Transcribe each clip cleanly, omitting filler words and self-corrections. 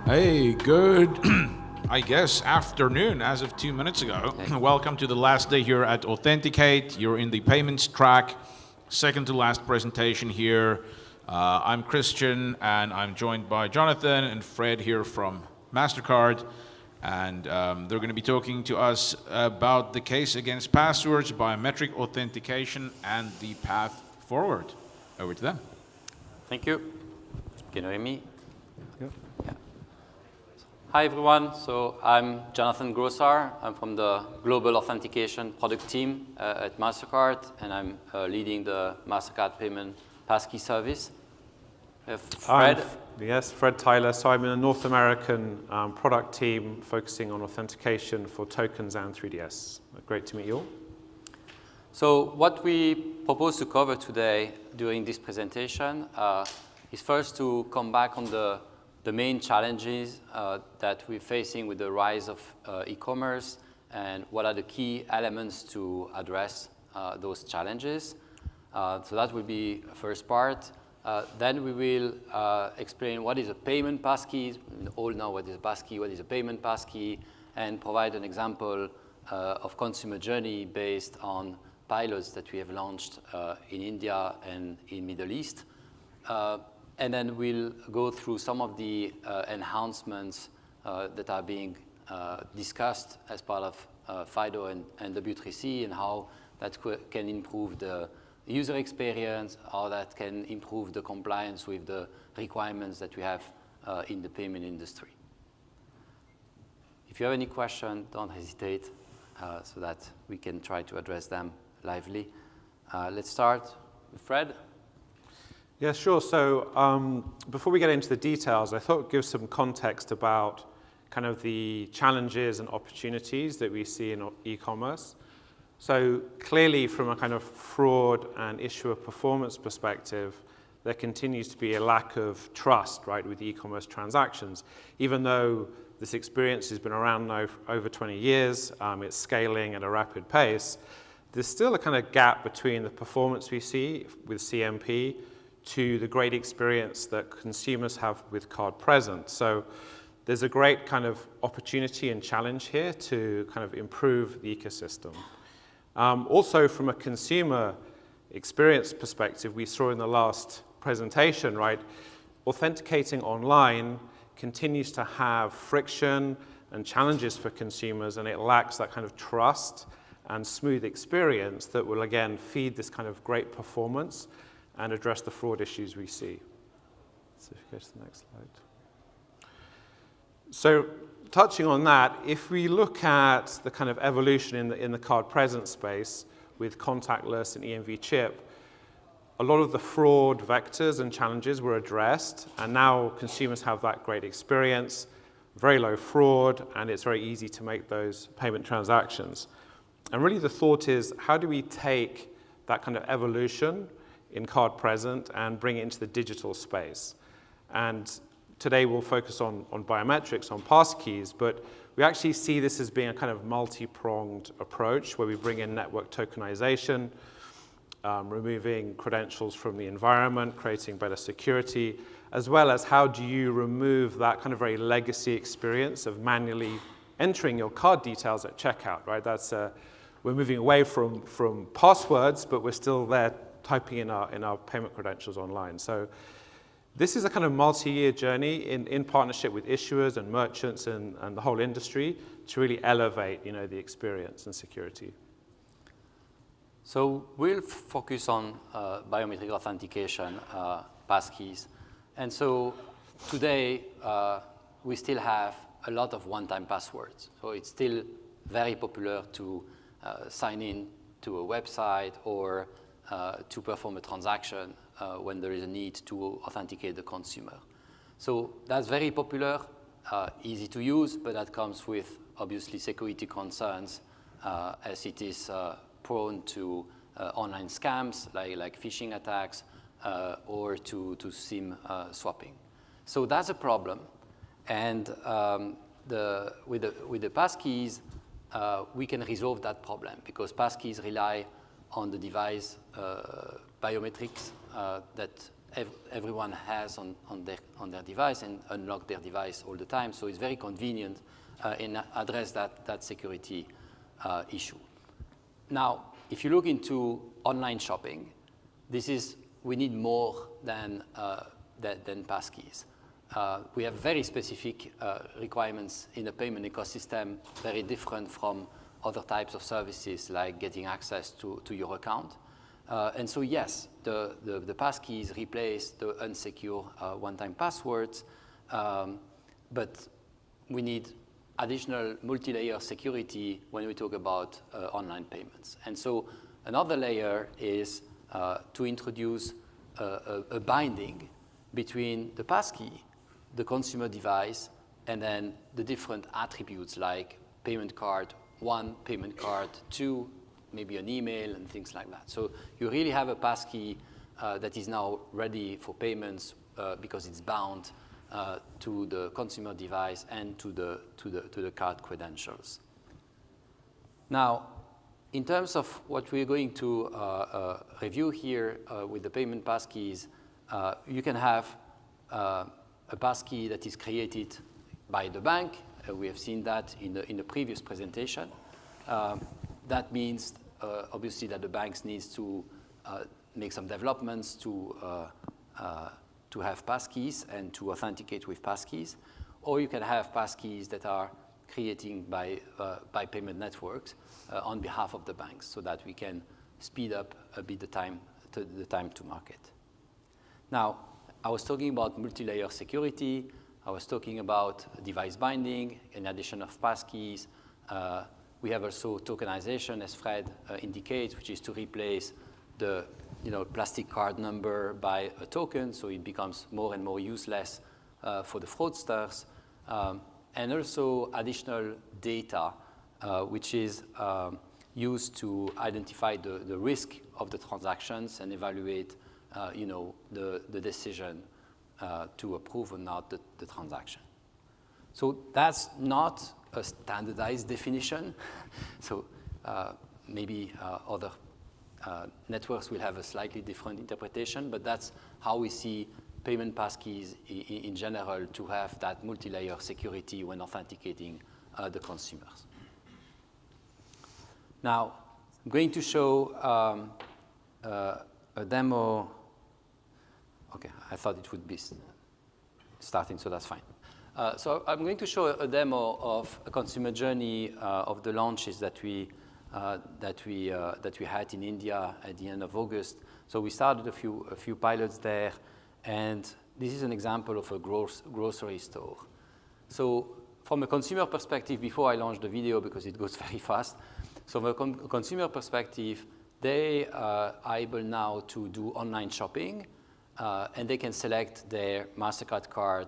Hey, good, I guess, afternoon as of 2 minutes ago. Welcome to the last day here at Authenticate. You're in the payments track, second to last presentation here. I'm Christian, and I'm joined by Jonathan and Fred here from Mastercard. And they're going to be talking to us about the case against passwords, biometric authentication, and the path forward. Over to them. Thank you. Can you hear me? Yep. Yeah. Hi, everyone. So I'm Jonathan Grossar. I'm from the Global Authentication product team at Mastercard, and I'm leading the Mastercard payment passkey service. Fred. Fred Tyler. So I'm in the North American product team focusing on authentication for tokens and 3DS. Great to meet you all. So what we propose to cover today during this presentation is first to come back on the main challenges that we're facing with the rise of e-commerce and what are the key elements to address those challenges. So that will be the first part. Then we will explain what is a payment passkey. We all know what is a passkey, what is a payment passkey, and provide an example of consumer journey based on pilots that we have launched in India and in Middle East. And then we'll go through some of the enhancements that are being discussed as part of FIDO and W3C, and how that can improve the user experience, how that can improve the compliance with the requirements that we have in the payment industry. If you have any questions, don't hesitate so that we can try to address them lively. Let's start with Fred. Yeah, sure. So before we get into the details, I thought I'd give some context about kind of the challenges and opportunities that we see in e-commerce. So clearly, from a kind of fraud and issuer performance perspective, there continues to be a lack of trust, right, with e-commerce transactions. Even though this experience has been around now for over 20 years, it's scaling at a rapid pace, there's still a kind of gap between the performance we see with CMP to the great experience that consumers have with card present. So there's a great kind of opportunity and challenge here to kind of improve the ecosystem. Also, from a consumer experience perspective, we saw in the last presentation, right, authenticating online continues to have friction and challenges for consumers, and it lacks that kind of trust and smooth experience that will, again, feed this kind of great performance and address the fraud issues we see. So if you go to the next slide. So touching on that, if we look at the kind of evolution in the card present space with contactless and EMV chip, a lot of the fraud vectors and challenges were addressed, and now consumers have that great experience, very low fraud, and it's very easy to make those payment transactions. And really the thought is, how do we take that kind of evolution in card present and bring it into the digital space? And today we'll focus on biometrics, on passkeys, but we actually see this as being a kind of multi-pronged approach where we bring in network tokenization, removing credentials from the environment, creating better security, as well as how do you remove that kind of very legacy experience of manually entering your card details at checkout, right? We're moving away from passwords, but we're still there typing in our payment credentials online. So this is a kind of multi-year journey in partnership with issuers and merchants and the whole industry to really elevate, the experience and security. So we'll focus on biometric authentication, passkeys. And so today, we still have a lot of one-time passwords. So it's still very popular to sign in to a website or to perform a transaction when there is a need to authenticate the consumer. So that's very popular, easy to use, but that comes with obviously security concerns as it is prone to online scams like phishing attacks or to SIM swapping. So that's a problem. And with the passkeys, we can resolve that problem because passkeys rely on the device biometrics that everyone has on their device and unlock their device all the time. So it's very convenient in address that security issue. Now, if you look into online shopping, we need more than passkeys. We have very specific requirements in the payment ecosystem, very different from other types of services like getting access to your account. And so yes, the passkeys replace the unsecure one-time passwords, but we need additional multi-layer security when we talk about online payments. And so another layer is to introduce a binding between the passkey, the consumer device, and then the different attributes like payment card 1, payment card 2, maybe an email and things like that. So you really have a passkey that is now ready for payments because it's bound to the consumer device and to the card credentials. Now, in terms of what we're going to review here with the payment passkeys, you can have a passkey that is created by the bank. We have seen that in the previous presentation. That means, obviously, that the banks needs to make some developments to have passkeys and to authenticate with passkeys. Or you can have passkeys that are created by payment networks on behalf of the banks so that we can speed up a bit the time to market. Now, I was talking about multi-layer security. I was talking about device binding, in addition of passkeys. We have also tokenization, as Fred indicates, which is to replace the plastic card number by a token, so it becomes more and more useless for the fraudsters. And also additional data, which is used to identify the risk of the transactions and evaluate the decision to approve or not the transaction. So that's not a standardized definition. So maybe other networks will have a slightly different interpretation, but that's how we see payment passkeys in general to have that multi-layer security when authenticating the consumers. Now, I'm going to show a demo. Okay, I thought it would be starting, so that's fine. So I'm going to show a demo of a consumer journey of the launches that we had in India at the end of August. So we started a few pilots there, and this is an example of a grocery store. So from a consumer perspective, before I launch the video because it goes very fast, so from a consumer perspective, they are able now to do online shopping, and they can select their Mastercard card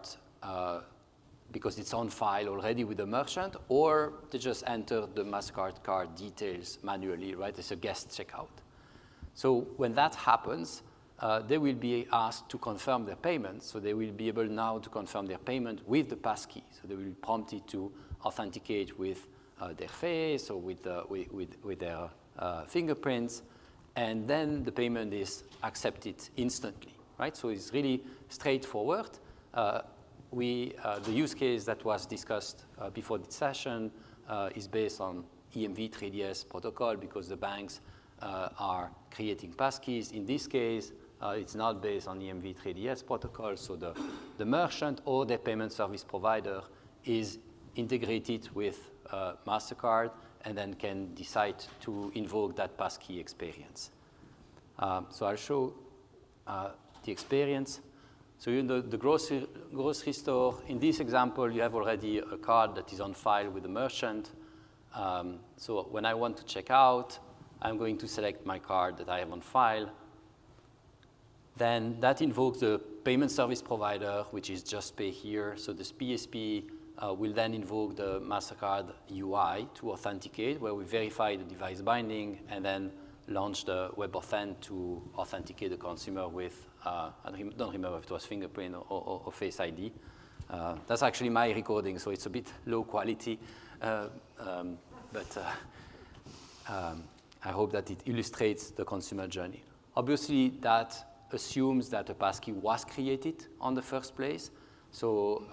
because it's on file already with the merchant, or they just enter the Mastercard card details manually, right? It's a guest checkout. So when that happens, they will be asked to confirm their payment. So they will be able now to confirm their payment with the passkey. So they will be prompted to authenticate with their face or with their fingerprints, and then the payment is accepted instantly, right? So it's really straightforward. The use case that was discussed before this session is based on EMV3DS protocol because the banks are creating passkeys. In this case, it's not based on EMV3DS protocol, so the merchant or the payment service provider is integrated with Mastercard and then can decide to invoke that passkey experience. So I'll show the experience. So in the grocery store, in this example, you have already a card that is on file with the merchant. So when I want to check out, I'm going to select my card that I have on file. Then that invokes the payment service provider, which is Just Pay here. So this PSP will then invoke the Mastercard UI to authenticate, where we verify the device binding and then launch the WebAuthn to authenticate the consumer with, I don't remember if it was fingerprint or Face ID. That's actually my recording, so it's a bit low quality, but I hope that it illustrates the consumer journey. Obviously, that assumes that a passkey was created on the first place. So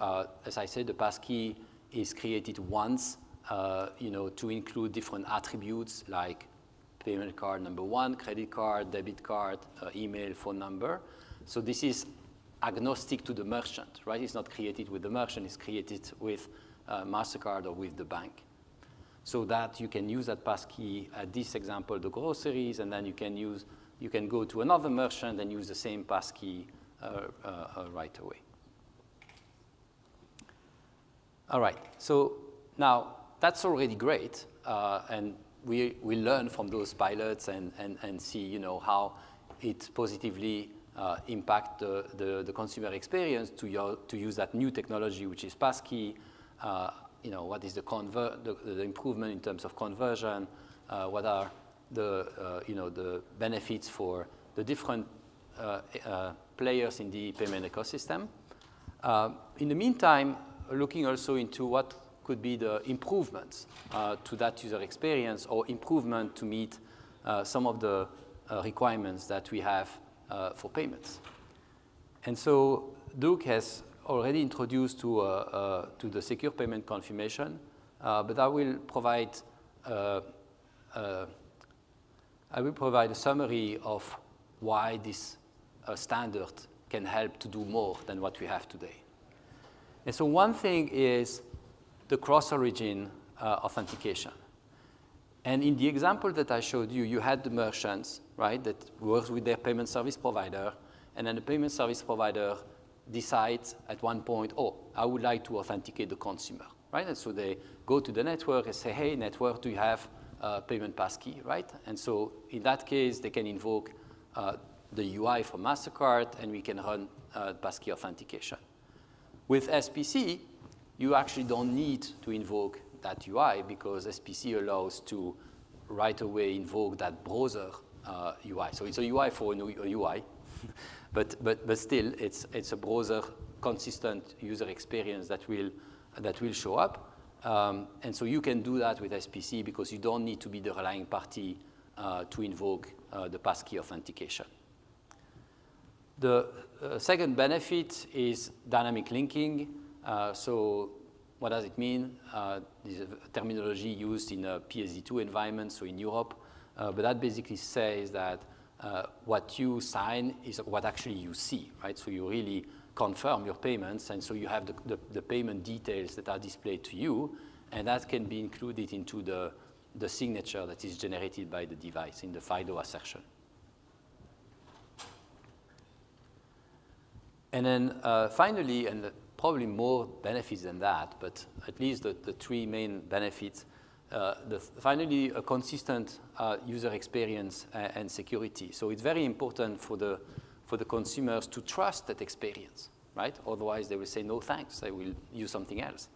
as I said, the passkey is created once, to include different attributes like payment card number 1, credit card, debit card, email, phone number. So this is agnostic to the merchant, right? It's not created with the merchant, it's created with Mastercard or with the bank. So that you can use that passkey at this example, the groceries, and then you can go to another merchant and use the same passkey right away. All right, so now that's already great, and we learn from those pilots and see how it positively impact the consumer experience to use that new technology, which is passkey. What is the improvement in terms of conversion? What are the benefits for the different players in the payment ecosystem? In the meantime, looking also into what could be the improvements to that user experience or improvement to meet some of the requirements that we have for payments. And so Duke has already introduced to the secure payment confirmation, but I will provide a summary of why this standard can help to do more than what we have today. And so one thing is the cross-origin authentication. And in the example that I showed you, you had the merchants, right, that works with their payment service provider, and then the payment service provider decides at one point, oh, I would like to authenticate the consumer, right? And so they go to the network and say, hey, network, do you have a payment passkey, right? And so in that case, they can invoke the UI from Mastercard, and we can run passkey authentication. With SPC, you actually don't need to invoke that UI because SPC allows to right away invoke that browser UI. So it's a UI for a UI, but still it's a browser consistent user experience that will show up. And so you can do that with SPC because you don't need to be the relying party to invoke the passkey authentication. The second benefit is dynamic linking. So what does it mean? This is a terminology used in a PSD2 environment, so in Europe. But that basically says that what you sign is what actually you see, right? So you really confirm your payments, and so you have the payment details that are displayed to you, and that can be included into the signature that is generated by the device in the FIDO assertion. And then finally, and probably more benefits than that, but at least the three main benefits, finally, a consistent user experience and security. So it's very important for the consumers to trust that experience, right? Otherwise, they will say, no, thanks, I will use something else.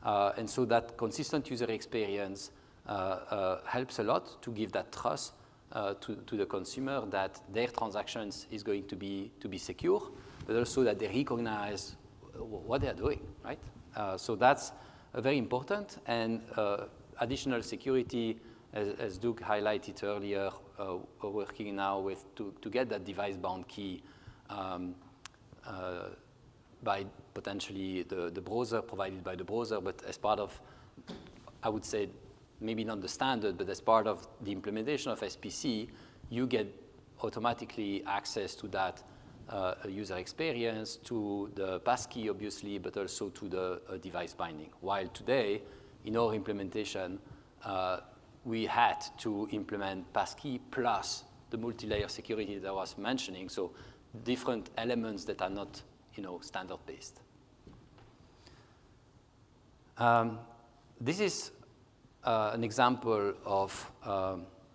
And so that consistent user experience helps a lot to give that trust to the consumer that their transactions is going to be secure, but also that they recognize what they're doing, right? So that's very important. And additional security, as Duke highlighted earlier, we're working now to get that device-bound key by potentially the browser, provided by the browser, but as part of, I would say, maybe not the standard, but as part of the implementation of SPC, you get automatically access to that user experience, to the passkey, obviously, but also to the device binding. While today, in our implementation, we had to implement passkey plus the multi-layer security that I was mentioning, so different elements that are not, standard-based. This is an example of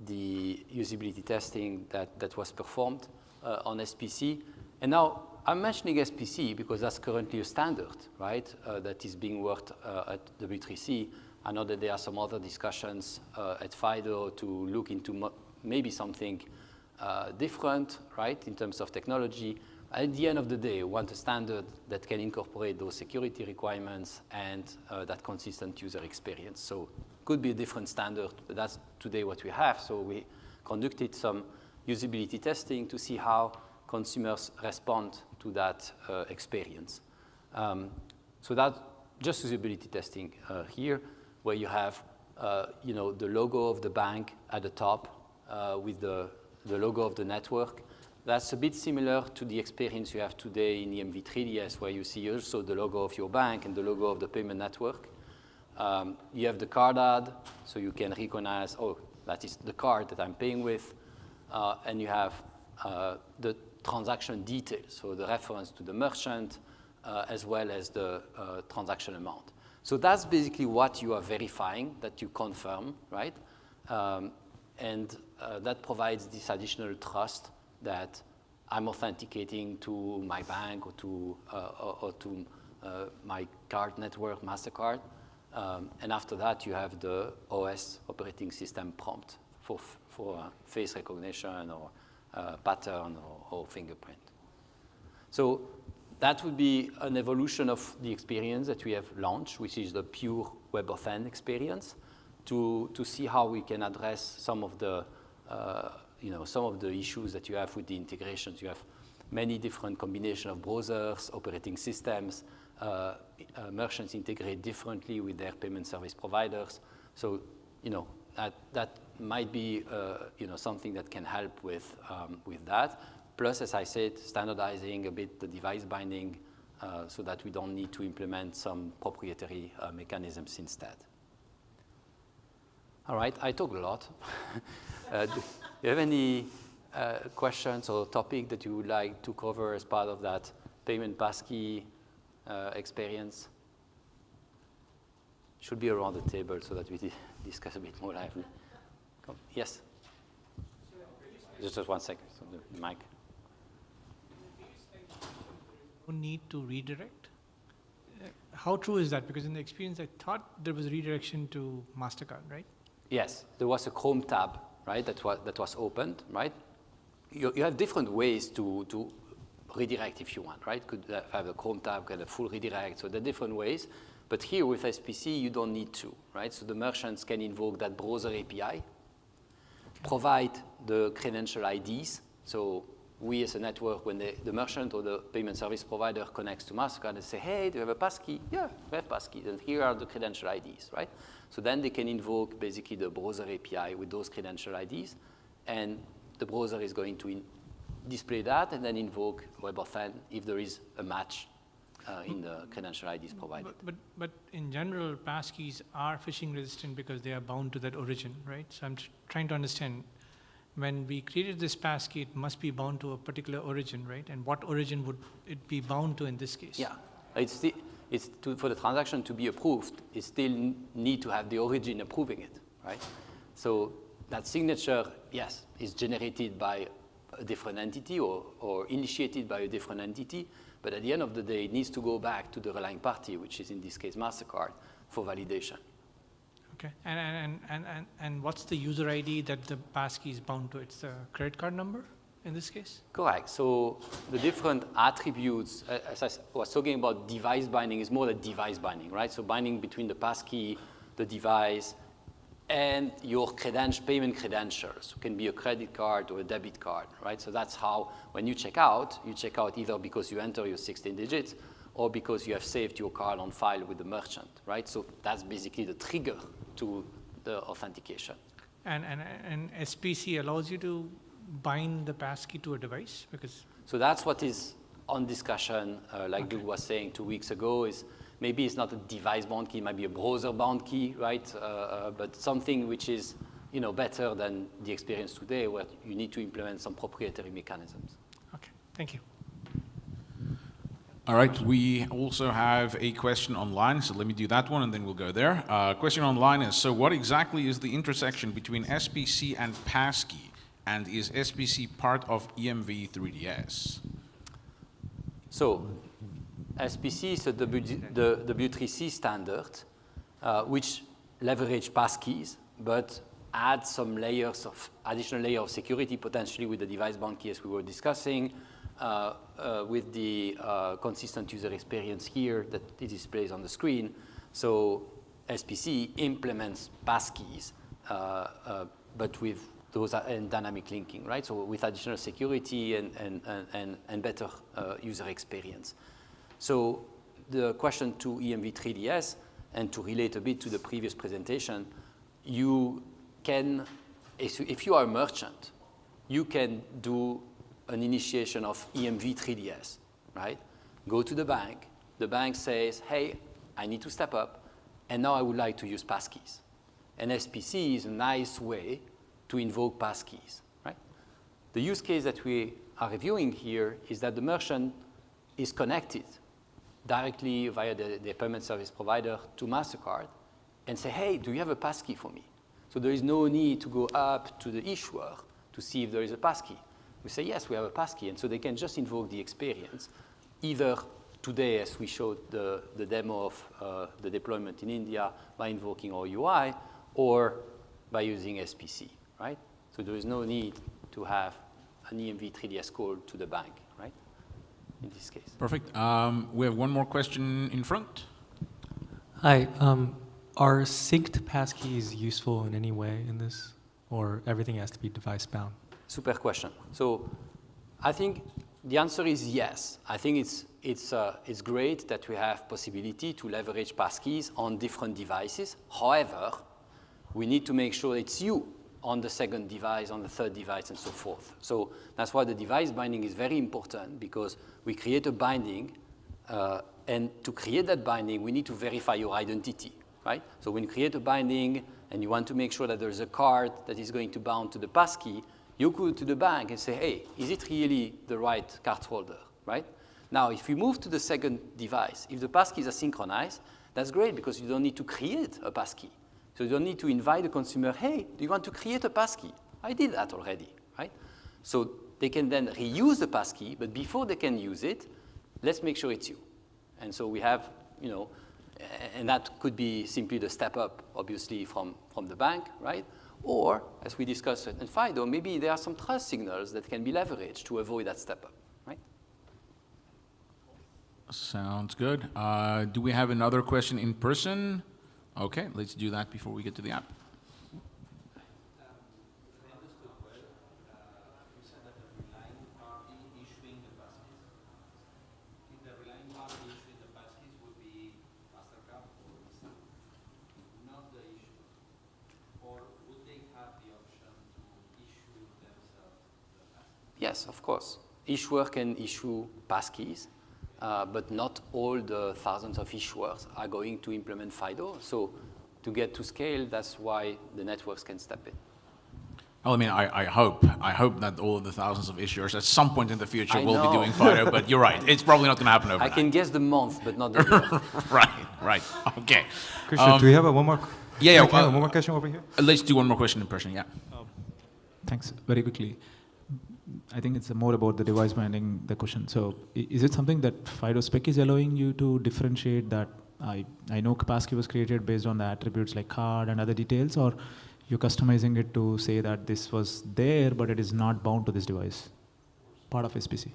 the usability testing that was performed on SPC. And now I'm mentioning SPC because that's currently a standard, right, that is being worked at W3C. I know that there are some other discussions at FIDO to look into maybe something different, right, in terms of technology. At the end of the day, we want a standard that can incorporate those security requirements and that consistent user experience. So it could be a different standard, but that's today what we have. So we conducted some usability testing to see how consumers respond to that experience. So that's just usability testing here, where you have the logo of the bank at the top with the logo of the network. That's a bit similar to the experience you have today in EMV3DS, where you see also the logo of your bank and the logo of the payment network. You have the card ad, so you can recognize, oh, that is the card that I'm paying with. And you have the transaction details, so the reference to the merchant, as well as the transaction amount. So that's basically what you are verifying, that you confirm, right? And that provides this additional trust that I'm authenticating to my bank or to my card network, Mastercard. And after that, you have the OS operating system prompt for face recognition or pattern or fingerprint. So that would be an evolution of the experience that we have launched, which is the pure WebAuthn experience, to see how we can address some of the issues that you have with the integrations. You have many different combinations of browsers, operating systems. Merchants integrate differently with their payment service providers. So, that might be, something that can help with that. Plus, as I said, standardizing a bit the device binding so that we don't need to implement some proprietary mechanisms instead. All right, I talked a lot. Do you have any questions or topic that you would like to cover as part of that payment passkey experience? Should be around the table so that we discuss a bit more lively. Yes? Just 1 second, so the mic. Need to redirect? How true is that? Because in the experience, I thought there was redirection to Mastercard, right? Yes, there was a Chrome tab, right, that was opened, right? You have different ways to redirect if you want, right? Could have a Chrome tab, get a full redirect, so there are different ways. But here with SPC, you don't need to, right? So the merchants can invoke that browser API, provide the credential IDs. So we as a network, when the merchant or the payment service provider connects to Mastercard and say, hey, do you have a passkey? Yeah, we have passkey, and here are the credential IDs, right? So then they can invoke basically the browser API with those credential IDs, and the browser is going to display that and then invoke WebAuthn if there is a match in the credential IDs provided. But in general, passkeys are phishing resistant because they are bound to that origin, right? So I'm trying to understand, when we created this passkey, it must be bound to a particular origin, right? And what origin would it be bound to in this case? Yeah, for the transaction to be approved, it still need to have the origin approving it, right? So that signature, yes, is generated by a different entity or initiated by a different entity, but at the end of the day, it needs to go back to the relying party, which is in this case Mastercard, for validation. Okay, and what's the user ID that the passkey is bound to? It's the credit card number in this case? Correct. So the different attributes, as I was talking about device binding, is more the device binding, right? So binding between the passkey, the device, and your payment credentials. It can be a credit card or a debit card, right? So that's how, when you check out either because you enter your 16 digits or because you have saved your card on file with the merchant, right? So that's basically the trigger to the authentication. And SPC allows you to bind the passkey to a device? So that's what is on discussion, like Doug was saying 2 weeks ago, is maybe it's not a device-bound key, it might be a browser-bound key, right? But something which is better than the experience today, where you need to implement some proprietary mechanisms. Okay, thank you. All right, we also have a question online, so let me do that one and then we'll go there. Question online is, so what exactly is the intersection between SPC and passkey? And is SPC part of EMV3DS? So SPC is the W3C standard, which leverage passkeys, but add some additional layer of security, potentially with the device-bound key as we were discussing, with the consistent user experience here that it displays on the screen. So SPC implements passkeys, but with those are and dynamic linking, right? So with additional security and better user experience. So the question to EMV3DS, and to relate a bit to the previous presentation, you can, if you are a merchant, you can do an initiation of EMV3DS, right? Go to the bank says, hey, I need to step up, and now I would like to use passkeys. And SPC is a nice way to invoke passkeys, right? The use case that we are reviewing here is that the merchant is connected directly via the payment service provider to Mastercard and say, hey, do you have a passkey for me? So there is no need to go up to the issuer to see if there is a passkey. We say, yes, we have a passkey, and so they can just invoke the experience, either today, as we showed the demo of the deployment in India, by invoking our UI, or by using SPC, right? So there is no need to have an EMV3DS call to the bank, right, in this case. Perfect. We have one more question in front. Hi. Are synced passkeys useful in any way in this, or everything has to be device bound? Super question. So I think the answer is yes. I think it's great that we have possibility to leverage passkeys on different devices. However, we need to make sure it's you on the second device, on the third device, and so forth. So that's why the device binding is very important, because we create a binding, and to create that binding, we need to verify your identity, right? So when you create a binding and you want to make sure that there's a card that is going to bound to the passkey, you go to the bank and say, hey, is it really the right card holder, right? Now, if you move to the second device, if the passkeys are synchronized, that's great, because you don't need to create a passkey. So you don't need to invite the consumer, hey, do you want to create a passkey? I did that already, right? So they can then reuse the passkey, but before they can use it, let's make sure it's you. And so we have, and that could be simply the step up, obviously, from the bank, right? Or, as we discussed in FIDO, maybe there are some trust signals that can be leveraged to avoid that step up, right? Sounds good. Do we have another question in person? Okay, let's do that before we get to the app. Yes, of course. Issuer can issue passkeys, but not all the thousands of issuers are going to implement FIDO. So to get to scale, that's why the networks can step in. Well, I mean, I hope that all of the thousands of issuers at some point in the future will be doing FIDO, but you're right. It's probably not going to happen overnight. I can guess the month, but not the year. Right. Okay. Christian, do we have one more? Yeah. One more question over here. Let's do one more question in person, yeah. Thanks. Very quickly. I think it's more about the device binding, the question. So is it something that FIDO spec is allowing you to differentiate that I know passkey was created based on the attributes like card and other details, or you're customizing it to say that this was there, but it is not bound to this device, part of SPC?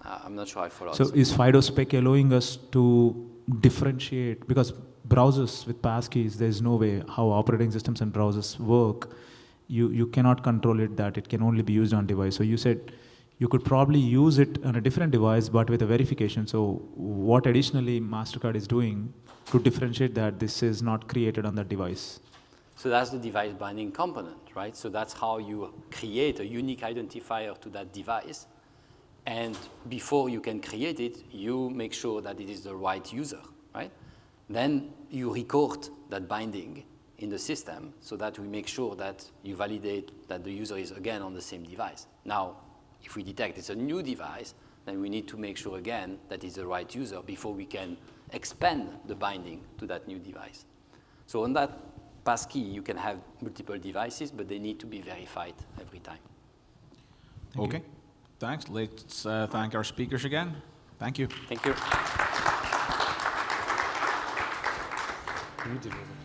I'm not sure I followed. So is FIDO spec allowing us to differentiate, because browsers with passkeys, there's no way how operating systems and browsers work. You cannot control it that it can only be used on device. So you said you could probably use it on a different device, but with a verification. So what additionally Mastercard is doing to differentiate that this is not created on that device? So that's the device binding component, right? So that's how you create a unique identifier to that device. And before you can create it, you make sure that it is the right user, right? Then you record that binding in the system so that we make sure that you validate that the user is again on the same device. Now, if we detect it's a new device, then we need to make sure again that it's the right user before we can expand the binding to that new device. So on that passkey, you can have multiple devices, but they need to be verified every time. Okay, thanks. Let's thank our speakers again. Thank you. Thank you. You did it.